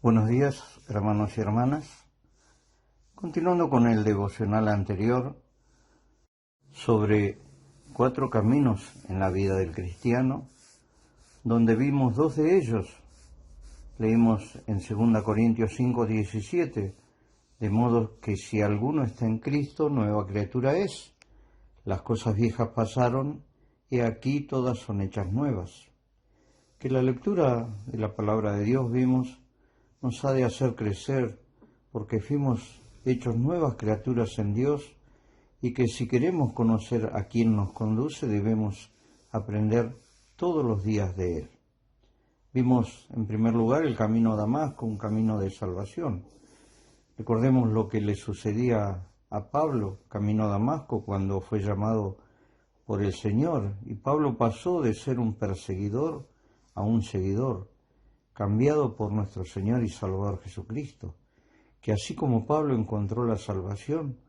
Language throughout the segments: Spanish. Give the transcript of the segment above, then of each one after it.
Buenos días, hermanos y hermanas. Continuando con el devocional anterior sobre 4 caminos en la vida del cristiano, donde vimos 2 de ellos. Leímos en 2 Corintios 5:17, de modo que si alguno está en Cristo, nueva criatura es. Las cosas viejas pasaron, y aquí todas son hechas nuevas. Que la lectura de la palabra de Dios vimos nos ha de hacer crecer, porque fuimos hechos nuevas criaturas en Dios, y que si queremos conocer a quien nos conduce, debemos aprender todos los días de Él. Vimos, en primer lugar, el camino a Damasco, un camino de salvación. Recordemos lo que le sucedía a Pablo, camino a Damasco, cuando fue llamado por el Señor, y Pablo pasó de ser un perseguidor a un seguidor, cambiado por nuestro Señor y Salvador Jesucristo, que así como Pablo encontró la salvación,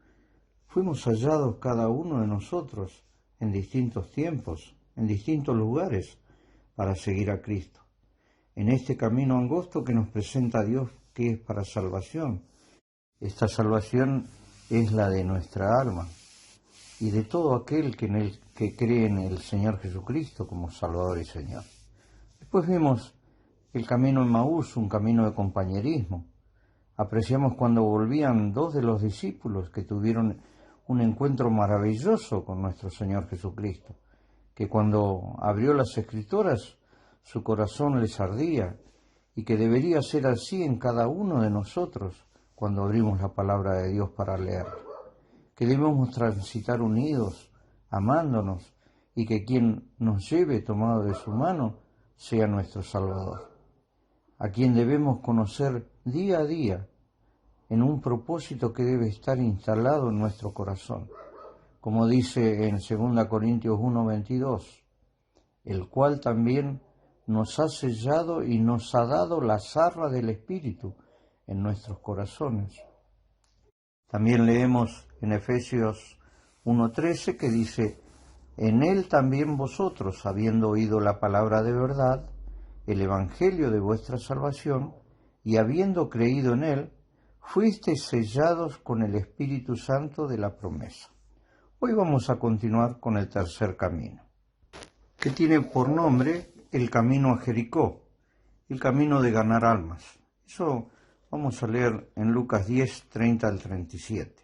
fuimos hallados cada uno de nosotros en distintos tiempos, en distintos lugares, para seguir a Cristo. En este camino angosto que nos presenta Dios, que es para salvación. Esta salvación es la de nuestra alma y de todo aquel que cree en el Señor Jesucristo como Salvador y Señor. Después vimos el camino en Maús, un camino de compañerismo. Apreciamos cuando volvían 2 de los discípulos que tuvieron un encuentro maravilloso con nuestro Señor Jesucristo, que cuando abrió las Escrituras su corazón les ardía, y que debería ser así en cada uno de nosotros cuando abrimos la palabra de Dios para leer, que debemos transitar unidos, amándonos, y que quien nos lleve tomado de su mano sea nuestro Salvador, a quien debemos conocer día a día en un propósito que debe estar instalado en nuestro corazón, como dice en 2 Corintios 1:22, el cual también nos ha sellado y nos ha dado la zarra del Espíritu en nuestros corazones. También leemos en Efesios 1:13 que dice, en él también vosotros, habiendo oído la palabra de verdad, el evangelio de vuestra salvación, y habiendo creído en él, fuisteis sellados con el Espíritu Santo de la promesa. Hoy vamos a continuar con el tercer camino, que tiene por nombre el camino a Jericó, el camino de ganar almas. Eso vamos a leer en Lucas 10, 30 al 37.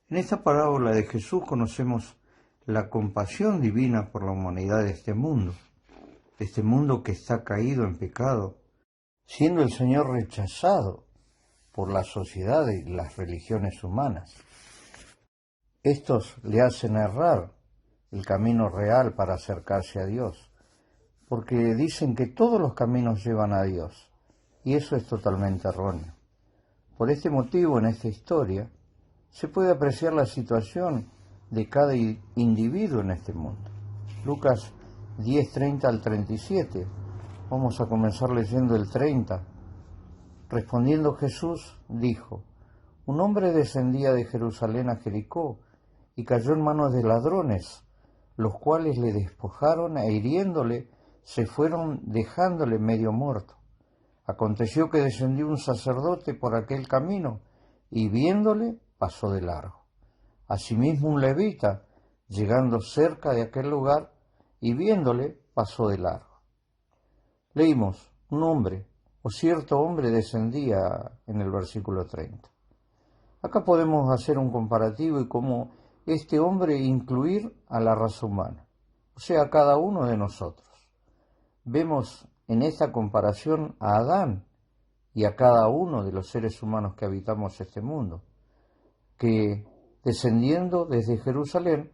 En esta parábola de Jesús conocemos la compasión divina por la humanidad de este mundo que está caído en pecado, siendo el Señor rechazado por la sociedad y las religiones humanas. Estos le hacen errar el camino real para acercarse a Dios, porque dicen que todos los caminos llevan a Dios, y eso es totalmente erróneo. Por este motivo, en esta historia, se puede apreciar la situación de cada individuo en este mundo. Lucas 10, 30 al 37. Vamos a comenzar leyendo el 30. Respondiendo Jesús, dijo, un hombre descendía de Jerusalén a Jericó y cayó en manos de ladrones, los cuales le despojaron e hiriéndole se fueron dejándole medio muerto. Aconteció que descendió un sacerdote por aquel camino y viéndole pasó de largo. Asimismo un levita, llegando cerca de aquel lugar y viéndole pasó de largo. Leímos, un hombre o cierto hombre descendía en el versículo 30. Acá podemos hacer un comparativo y cómo este hombre incluir a la raza humana, o sea, a cada uno de nosotros. Vemos en esta comparación a Adán y a cada uno de los seres humanos que habitamos este mundo, que descendiendo desde Jerusalén,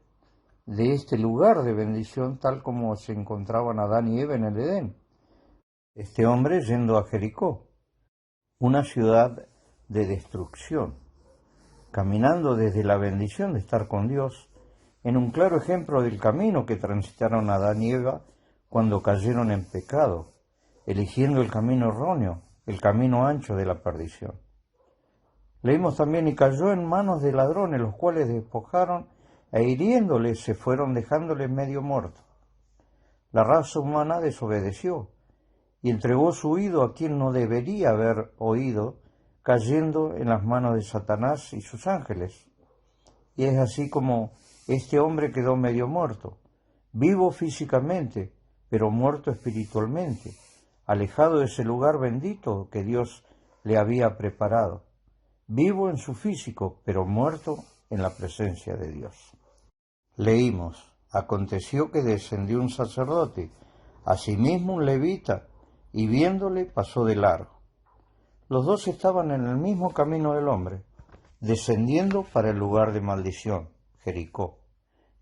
de este lugar de bendición, tal como se encontraban Adán y Eva en el Edén, este hombre yendo a Jericó, una ciudad de destrucción, caminando desde la bendición de estar con Dios, en un claro ejemplo del camino que transitaron Adán y Eva cuando cayeron en pecado, eligiendo el camino erróneo, el camino ancho de la perdición. Leímos también, y cayó en manos de ladrones, los cuales despojaron e hiriéndole se fueron dejándole medio muerto. La raza humana desobedeció, y entregó su oído a quien no debería haber oído, cayendo en las manos de Satanás y sus ángeles. Y es así como este hombre quedó medio muerto, vivo físicamente, pero muerto espiritualmente, alejado de ese lugar bendito que Dios le había preparado, vivo en su físico, pero muerto en la presencia de Dios. Leímos: aconteció que descendió un sacerdote, asimismo un levita, y viéndole pasó de largo. Los dos estaban en el mismo camino del hombre, descendiendo para el lugar de maldición, Jericó.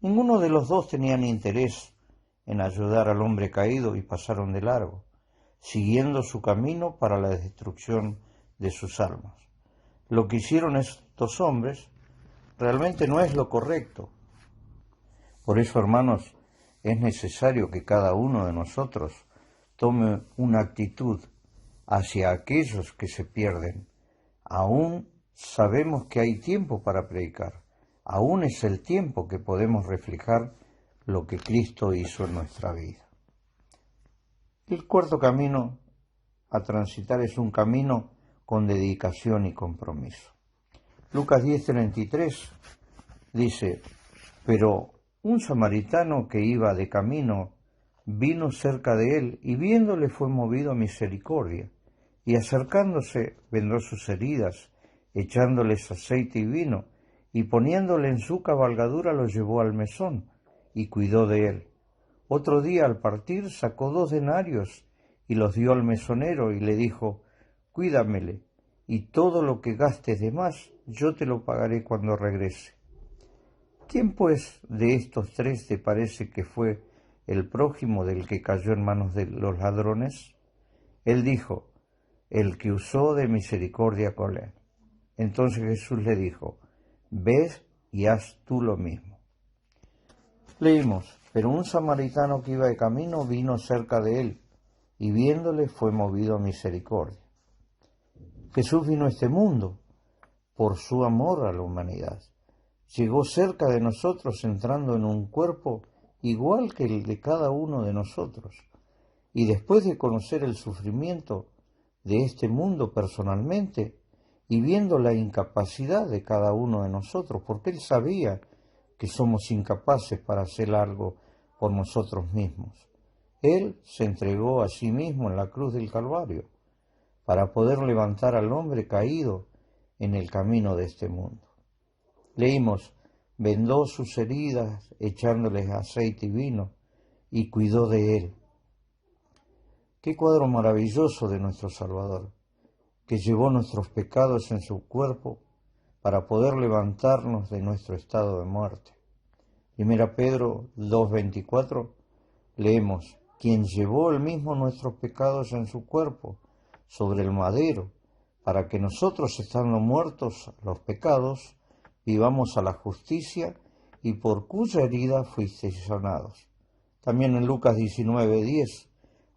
Ninguno de los dos tenían interés en ayudar al hombre caído y pasaron de largo, siguiendo su camino para la destrucción de sus almas. Lo que hicieron estos hombres realmente no es lo correcto. Por eso, hermanos, es necesario que cada uno de nosotros tome una actitud hacia aquellos que se pierden. Aún sabemos que hay tiempo para predicar, aún es el tiempo que podemos reflejar lo que Cristo hizo en nuestra vida. El cuarto camino a transitar es un camino con dedicación y compromiso. Lucas 10:33 dice: pero un samaritano que iba de camino vino cerca de él, y viéndole fue movido a misericordia, y acercándose vendó sus heridas, echándoles aceite y vino, y poniéndole en su cabalgadura lo llevó al mesón, y cuidó de él. Otro día al partir sacó 2 denarios, y los dio al mesonero, y le dijo: cuídamele, y todo lo que gastes de más, yo te lo pagaré cuando regrese. ¿Quién pues de estos 3 te parece que fue el prójimo del que cayó en manos de los ladrones? Él dijo: el que usó de misericordia con él. Entonces Jesús le dijo: ves y haz tú lo mismo. Leímos: pero un samaritano que iba de camino vino cerca de él, y viéndole fue movido a misericordia. Jesús vino a este mundo por su amor a la humanidad. Llegó cerca de nosotros entrando en un cuerpo igual que el de cada uno de nosotros. Y después de conocer el sufrimiento de este mundo personalmente, y viendo la incapacidad de cada uno de nosotros, porque Él sabía que somos incapaces para hacer algo por nosotros mismos, Él se entregó a sí mismo en la cruz del Calvario para poder levantar al hombre caído en el camino de este mundo. Leímos: vendó sus heridas, echándoles aceite y vino, y cuidó de él. Qué cuadro maravilloso de nuestro Salvador, que llevó nuestros pecados en su cuerpo para poder levantarnos de nuestro estado de muerte. 1 Pedro 2:24 leemos: quien llevó él mismo nuestros pecados en su cuerpo sobre el madero, para que nosotros, estando muertos a los pecados, vivamos a la justicia, y por cuya herida fuisteis sanados. También en Lucas 19:10,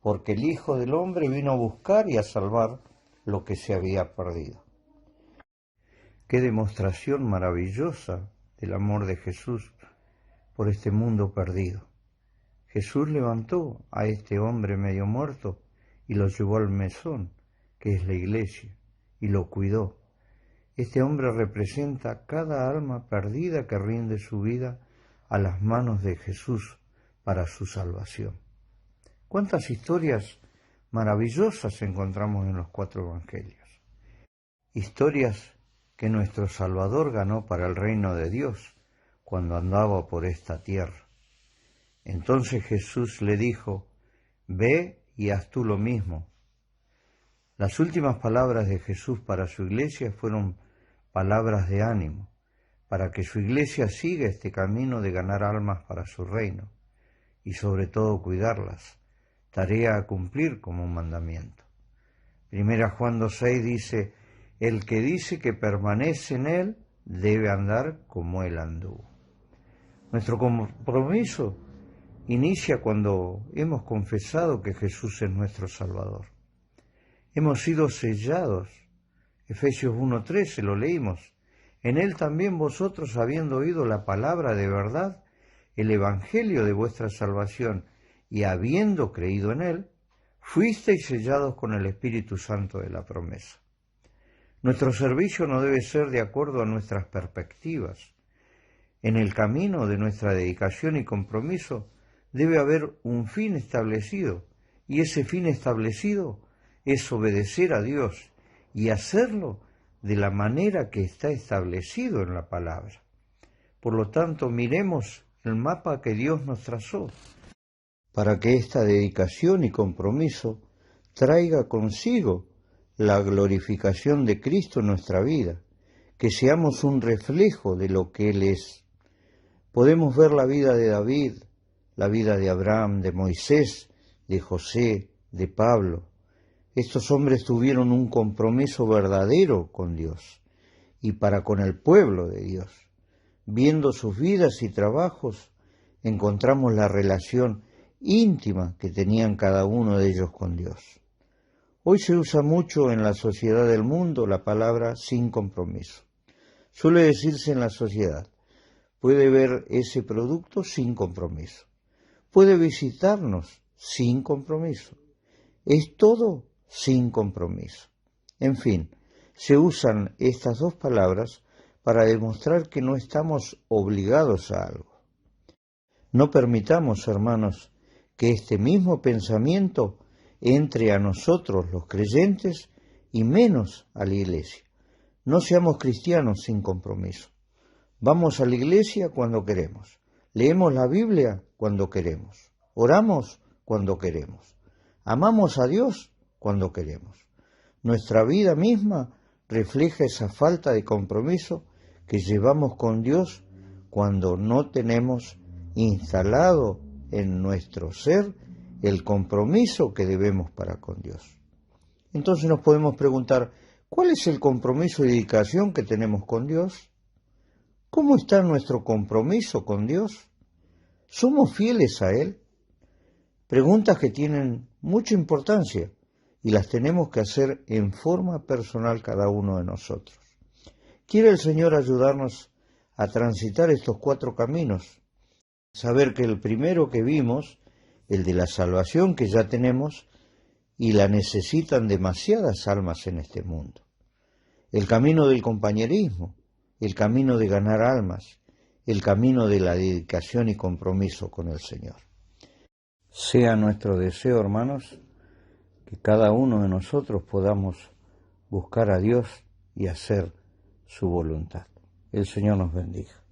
porque el Hijo del Hombre vino a buscar y a salvar lo que se había perdido. Qué demostración maravillosa del amor de Jesús por este mundo perdido. Jesús levantó a este hombre medio muerto y lo llevó al mesón, que es la iglesia, y lo cuidó. Este hombre representa cada alma perdida que rinde su vida a las manos de Jesús para su salvación. ¿Cuántas historias maravillosas encontramos en los 4 evangelios? Historias que nuestro Salvador ganó para el reino de Dios cuando andaba por esta tierra. Entonces Jesús le dijo: ve y haz tú lo mismo. Las últimas palabras de Jesús para su iglesia fueron palabras de ánimo, para que su iglesia siga este camino de ganar almas para su reino, y sobre todo cuidarlas, tarea a cumplir como un mandamiento. 1 Juan 2:6 dice: el que dice que permanece en él, debe andar como él anduvo. Nuestro compromiso inicia cuando hemos confesado que Jesús es nuestro Salvador. Hemos sido sellados. Efesios 1:13 lo leímos. En él también vosotros, habiendo oído la palabra de verdad, el evangelio de vuestra salvación, y habiendo creído en él, fuisteis sellados con el Espíritu Santo de la promesa. Nuestro servicio no debe ser de acuerdo a nuestras perspectivas. En el camino de nuestra dedicación y compromiso debe haber un fin establecido, y ese fin establecido es obedecer a Dios y hacerlo de la manera que está establecido en la palabra. Por lo tanto, miremos el mapa que Dios nos trazó para que esta dedicación y compromiso traiga consigo la glorificación de Cristo en nuestra vida, que seamos un reflejo de lo que Él es. Podemos ver la vida de David, la vida de Abraham, de Moisés, de José, de Pablo. Estos hombres tuvieron un compromiso verdadero con Dios y para con el pueblo de Dios. Viendo sus vidas y trabajos, encontramos la relación íntima que tenían cada uno de ellos con Dios. Hoy se usa mucho en la sociedad del mundo la palabra sin compromiso. Suele decirse en la sociedad, puede ver ese producto sin compromiso, puede visitarnos sin compromiso, es todo sin compromiso. En fin, se usan estas dos palabras para demostrar que no estamos obligados a algo. No permitamos, hermanos, que este mismo pensamiento entre a nosotros los creyentes y menos a la iglesia. No seamos cristianos sin compromiso. Vamos a la iglesia cuando queremos, leemos la Biblia cuando queremos, oramos cuando queremos, amamos a Dios cuando queremos. Nuestra vida misma refleja esa falta de compromiso que llevamos con Dios cuando no tenemos instalado en nuestro ser el compromiso que debemos para con Dios. Entonces nos podemos preguntar, ¿cuál es el compromiso y dedicación que tenemos con Dios? ¿Cómo está nuestro compromiso con Dios? ¿Somos fieles a Él? Preguntas que tienen mucha importancia y las tenemos que hacer en forma personal cada uno de nosotros. Quiere el Señor ayudarnos a transitar estos 4 caminos. Saber que el primero que vimos, el de la salvación que ya tenemos, y la necesitan demasiadas almas en este mundo. El camino del compañerismo, el camino de ganar almas, el camino de la dedicación y compromiso con el Señor. Sea nuestro deseo, hermanos, que cada uno de nosotros podamos buscar a Dios y hacer su voluntad. El Señor nos bendiga.